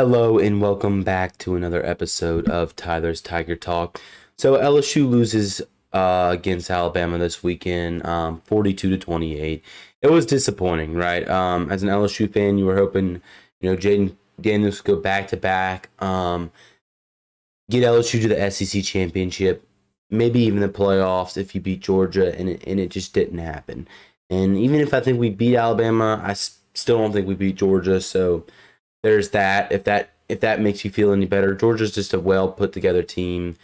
Hello and welcome back to another episode of Tyler's Tiger Talk. So LSU loses against Alabama this weekend, 42-28. It was disappointing, right? As an LSU fan, you were hoping, Jaden Daniels would go back to back, get LSU to the SEC championship, maybe even the playoffs if you beat Georgia, and it just didn't happen. And even if I think we beat Alabama, still don't think we beat Georgia. So there's that. If that makes you feel any better, Georgia's just a well put together team,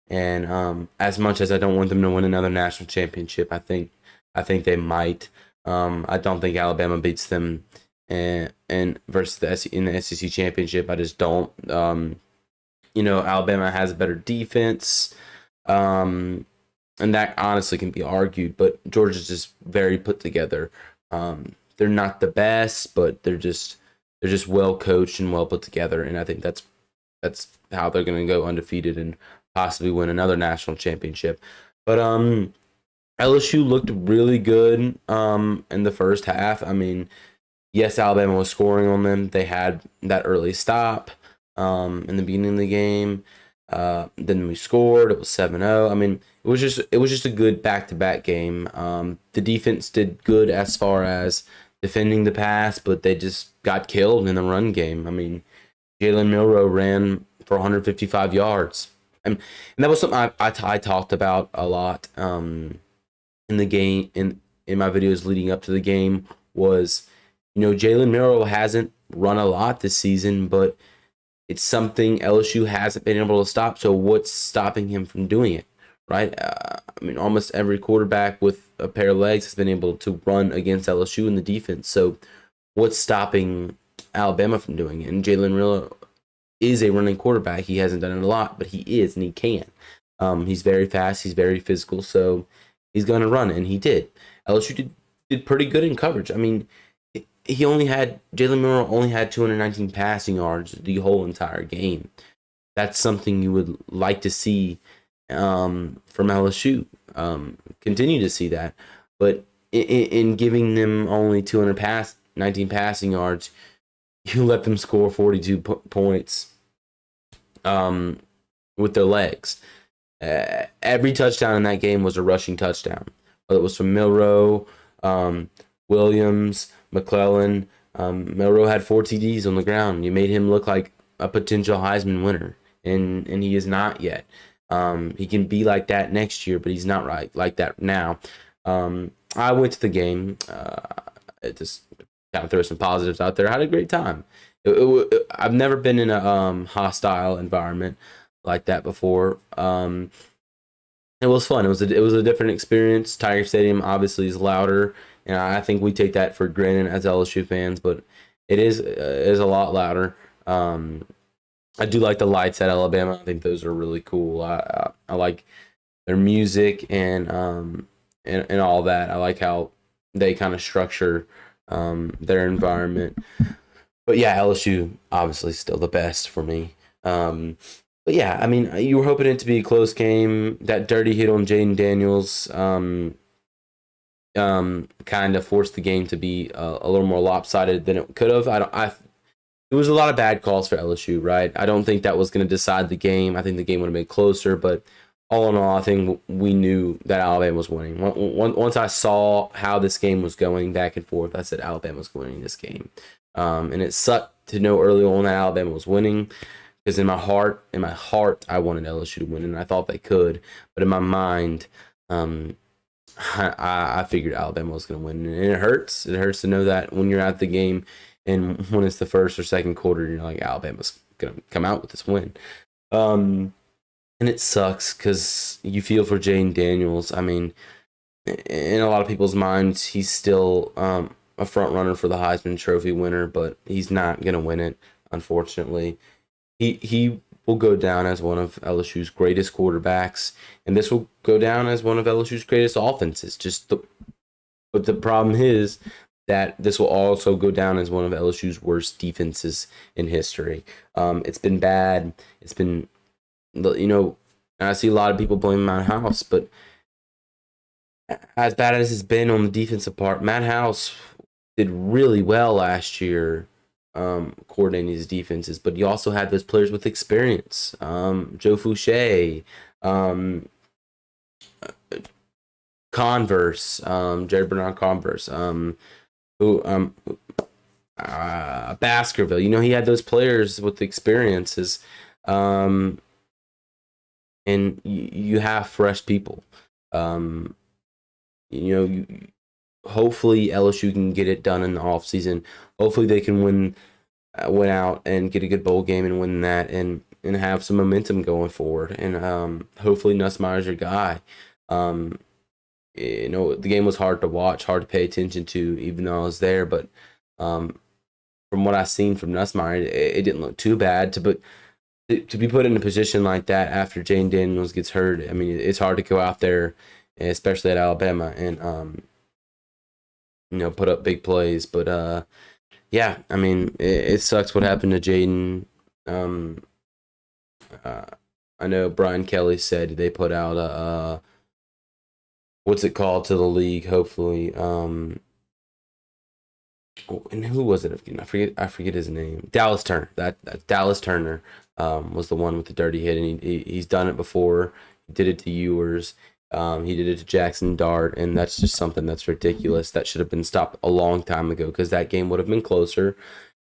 and as much as I don't want them to win another national championship, I think they might. I don't think Alabama beats them, and versus in the SEC championship. I just don't. Alabama has a better defense, and that honestly can be argued. But Georgia's just very put together. They're not the best, but they're just well coached and well put together, and I think that's how they're going to go undefeated and possibly win another national championship. But LSU looked really good in the first half. I mean, yes, Alabama was scoring on them. They had that early stop in the beginning of the game. Then we scored. It was 7-0. I mean, it was just a good back-to-back game. The defense did good as far as defending the pass, but they just got killed in the run game. I mean, Jalen Milroe ran for 155 yards, and that was something I talked about a lot in the game in my videos leading up to the game. Was Jalen Milroe hasn't run a lot this season, but it's something LSU hasn't been able to stop. So what's stopping him from doing it? Right? I mean, almost every quarterback with a pair of legs has been able to run against LSU in the defense. So what's stopping Alabama from doing it? And Jalen Milroe is a running quarterback. He hasn't done it a lot, but he is, and he can. He's very fast. He's very physical. So he's going to run, and he did. LSU did pretty good in coverage. I mean, Jalen Milroe only had 219 passing yards the whole entire game. That's something you would like to see from LSU. Continue to see that, but in giving them only 219 passing yards, you let them score 42 points with their legs. Every touchdown in that game was a rushing touchdown, whether it was from Milroe, Williams, McClellan. Milroe had 4 TDs on the ground. You made him look like a potential Heisman winner, and he is not yet. He can be like that next year, but he's not like that now. I went to the game. It just kind of throw some positives out there. I had a great time. I've never been in a hostile environment like that before. It was fun. It was a different experience. Tiger Stadium obviously is louder, and I think we take that for granted as LSU fans, but it is a lot louder. I do like the lights at Alabama. I think those are really cool. I like their music and all that. I like how they kind of structure their environment. But yeah, LSU obviously still the best for me. But yeah, I mean, you were hoping it to be a close game. That dirty hit on Jaden Daniels kind of forced the game to be a little more lopsided than it could have. It was a lot of bad calls for LSU, right? I don't think that was going to decide the game. I think the game would have been closer, but all in all, I think we knew that Alabama was winning. Once I saw how this game was going back and forth, I said Alabama was winning this game. And it sucked to know early on that Alabama was winning, because in my heart, I wanted LSU to win, and I thought they could. But in my mind, I figured Alabama was going to win, and it hurts. It hurts to know that when you're at the game, and when it's the first or second quarter, you're like, Alabama's going to come out with this win. And it sucks because you feel for Jane Daniels. I mean, in a lot of people's minds, he's still a front runner for the Heisman Trophy winner, but he's not going to win it, unfortunately. He will go down as one of LSU's greatest quarterbacks, and this will go down as one of LSU's greatest offenses. But the problem is that this will also go down as one of LSU's worst defenses in history. It's been bad. It's been, I see a lot of people blaming Matt House, but as bad as it's been on the defensive part, Matt House did really well last year coordinating his defenses, but you also had those players with experience. Joe Fouché, Converse, Jared Bernard Converse, who Baskerville. He had those players with experiences, and you have fresh people. Um, hopefully LSU can get it done in the offseason. Hopefully they can win out and get a good bowl game and win that and have some momentum going forward. And hopefully Nussmeier's your guy. The game was hard to watch, hard to pay attention to, even though I was there. But from what I've seen from Nussmeier, it didn't look too bad. To be put in a position like that after Jane Daniels gets hurt, I mean, it's hard to go out there, especially at Alabama, and put up big plays. But yeah, I mean, it sucks what happened to Jaden. I know Brian Kelly said they put out a what's it called to the league, hopefully. And who was it again? I forget his name. Dallas Turner. That Dallas Turner was the one with the dirty hit, and he's done it before. He did it to Ewers. He did it to Jackson Dart, and that's just something that's ridiculous. That should have been stopped a long time ago because that game would have been closer.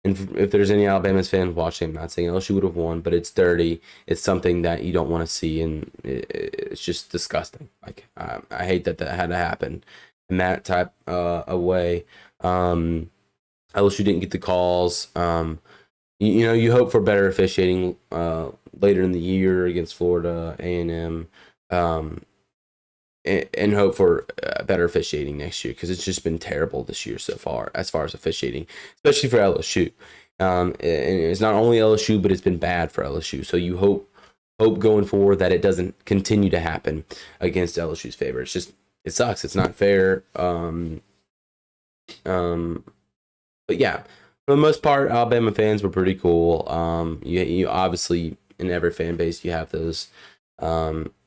And if there's any Alabama fans watching, I'm not saying LSU would have won, but it's dirty. It's something that you don't want to see, and it's just disgusting. Like I hate that had to happen in that type of way. LSU didn't get the calls. You hope for better officiating later in the year against Florida A&M. And hope for better officiating next year because it's just been terrible this year so far as officiating, especially for LSU. And it's not only LSU, but it's been bad for LSU. So you hope going forward that it doesn't continue to happen against LSU's favor. It sucks. It's not fair. But yeah, for the most part, Alabama fans were pretty cool. You obviously in every fan base you have those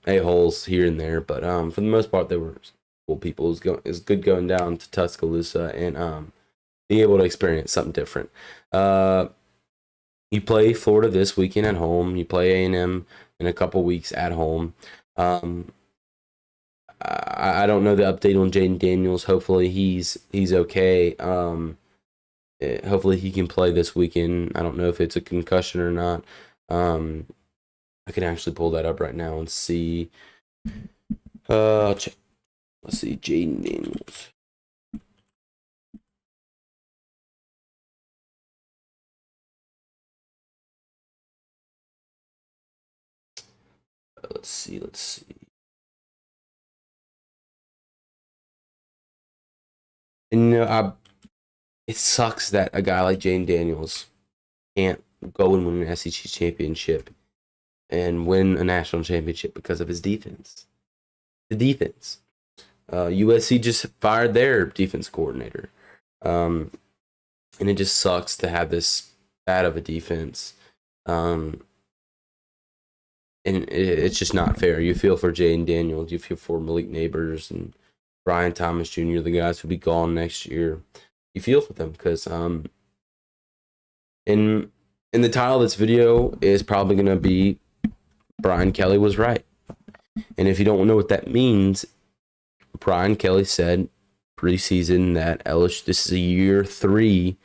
a-holes here and there, but for the most part they were cool people. It's good going down to Tuscaloosa and being able to experience something different. You play Florida this weekend at home. You play A&M in a couple weeks at home. I don't know the update on Jaden Daniels. Hopefully he's okay. Hopefully he can play this weekend. I don't know if it's a concussion or not. I can actually pull that up right now and see. Check. Let's see, Jaden Daniels. Let's see. And it sucks that a guy like Jaden Daniels can't go and win an SEC championship and win a national championship because of his defense. The defense. USC just fired their defense coordinator. And it just sucks to have this bad of a defense. And it's just not fair. You feel for Jaden Daniels. You feel for Malik Neighbors and Brian Thomas Jr., the guys who'll be gone next year. You feel for them because in the title of this video is probably going to be Brian Kelly was right. And if you don't know what that means, Brian Kelly said preseason that LSU, this is a year 3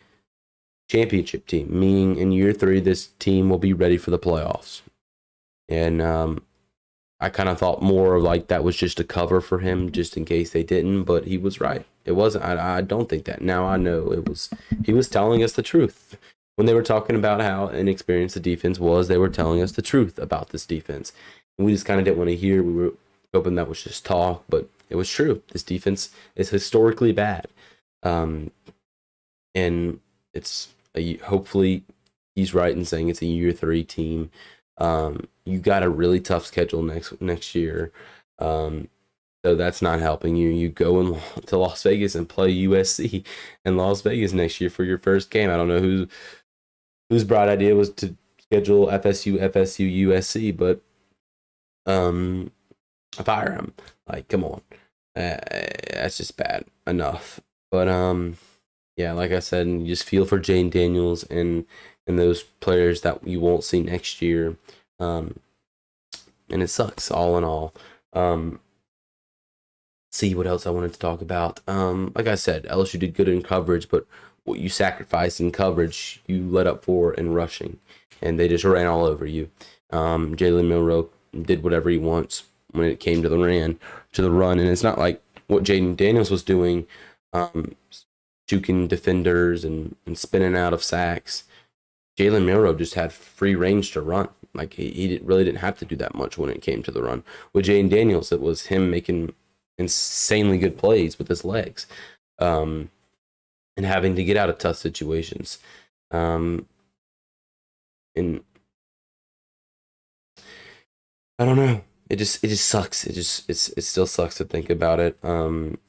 championship team, meaning in year 3 this team will be ready for the playoffs. And I kind of thought more of like that was just a cover for him just in case they didn't, but he was right. It wasn't. I don't think that. Now I know it was. He was telling us the truth. When they were talking about how inexperienced the defense was, they were telling us the truth about this defense. And we just kind of didn't want to hear. We were hoping that was just talk, but it was true. This defense is historically bad. And it's hopefully he's right in saying it's a year 3 team. You got a really tough schedule next year. So that's not helping you. You go to Las Vegas and play USC in Las Vegas next year for your first game. I don't know whose bright idea was to schedule FSU, USC, but fire him. Like, come on. That's just bad enough. But yeah, like I said, and you just feel for Jane Daniels and those players that you won't see next year. Um, and it sucks all in all. Um, see what else I wanted to talk about. Like I said, LSU did good in coverage, but what you sacrificed in coverage, you let up for in rushing, and they just ran all over you. Jalen Milroe did whatever he wants when it came to the run, and it's not like what Jaden Daniels was doing, juking defenders and spinning out of sacks. Jalen Milroe just had free range to run. Like he really didn't have to do that much when it came to the run. With Jaden Daniels, it was him making insanely good plays with his legs, um, and having to get out of tough situations. And I don't know. It just sucks. It still sucks to think about it. And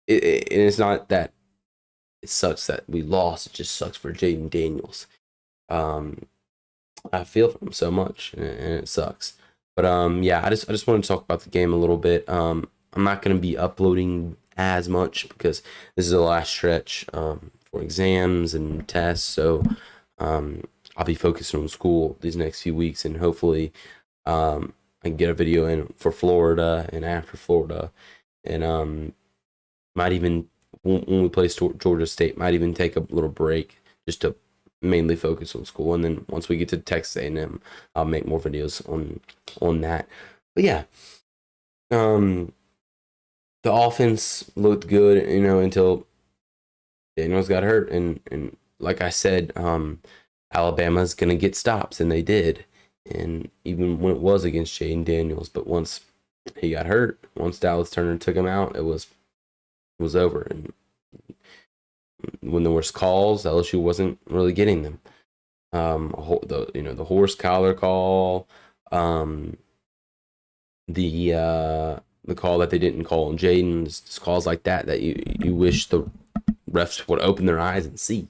it's not that it sucks that we lost. It just sucks for Jaden Daniels. Um, I feel for him so much, and it sucks. But yeah, I just want to talk about the game a little bit. I'm not going to be uploading as much because this is the last stretch for exams and tests. So I'll be focusing on school these next few weeks, and hopefully I can get a video in for Florida and after Florida, and might even when we play Georgia State, might even take a little break just to mainly focus on school, and then once we get to Texas A&M, I'll make more videos on that. But yeah, the offense looked good, until Daniels got hurt, and like I said, Alabama's gonna get stops, and they did, and even when it was against Jaden Daniels, but once he got hurt, once Dallas Turner took him out, it was over, and when there was calls, LSU wasn't really getting them. The horse collar call, the call that they didn't call on Jaden, just calls like that you wish the refs would open their eyes and see.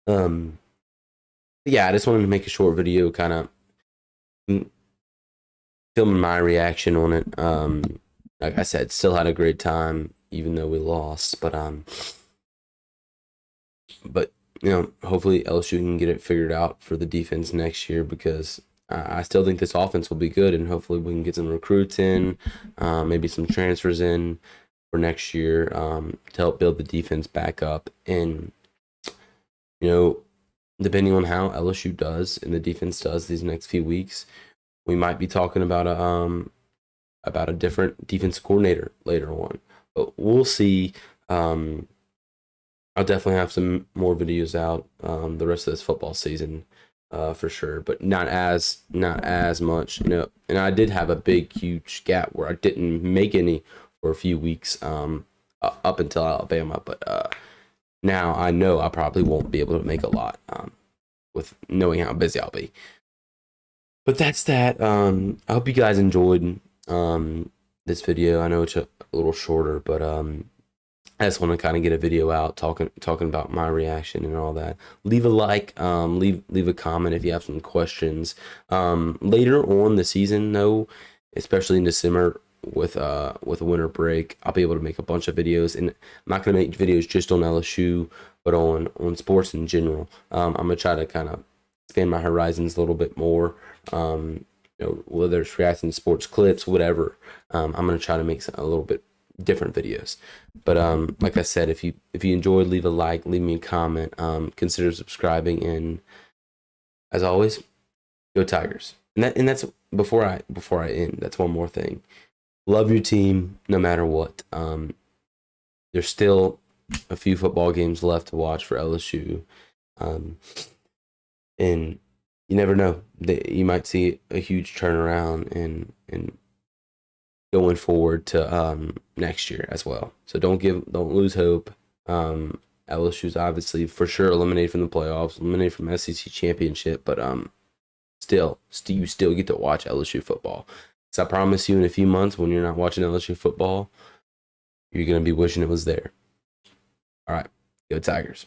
Yeah, I just wanted to make a short video, kind of filming my reaction on it. Like I said, still had a great time even though we lost, but hopefully LSU can get it figured out for the defense next year, because I still think this offense will be good, and hopefully we can get some recruits in, maybe some transfers in for next year, to help build the defense back up. And depending on how LSU does and the defense does these next few weeks, we might be talking about a different defense coordinator later on. But we'll see. I'll definitely have some more videos out the rest of this football season, for sure, but not as much, And I did have a big, huge gap where I didn't make any for a few weeks, up until Alabama. But now I know I probably won't be able to make a lot, with knowing how busy I'll be. But that's that. I hope you guys enjoyed this video. I know it's a little shorter, but I just want to kind of get a video out talking about my reaction and all that. Leave a like, leave a comment if you have some questions. Later on the season, though, especially in December with a winter break, I'll be able to make a bunch of videos, and I'm not gonna make videos just on LSU, but on sports in general. I'm gonna try to kind of expand my horizons a little bit more. Whether it's reacting to sports clips, whatever. I'm gonna try to make a little bit different videos. But like I said, if you enjoyed, leave a like, leave me a comment, consider subscribing, and as always, go Tigers. And that's before I end, that's one more thing. Love your team no matter what. There's still a few football games left to watch for LSU. And you never know. You might see a huge turnaround and going forward to next year as well. So don't lose hope. LSU's obviously for sure eliminated from the playoffs, eliminated from SEC championship, but you still get to watch LSU football. So I promise you, in a few months when you're not watching LSU football, you're gonna be wishing it was there. All right, go Tigers.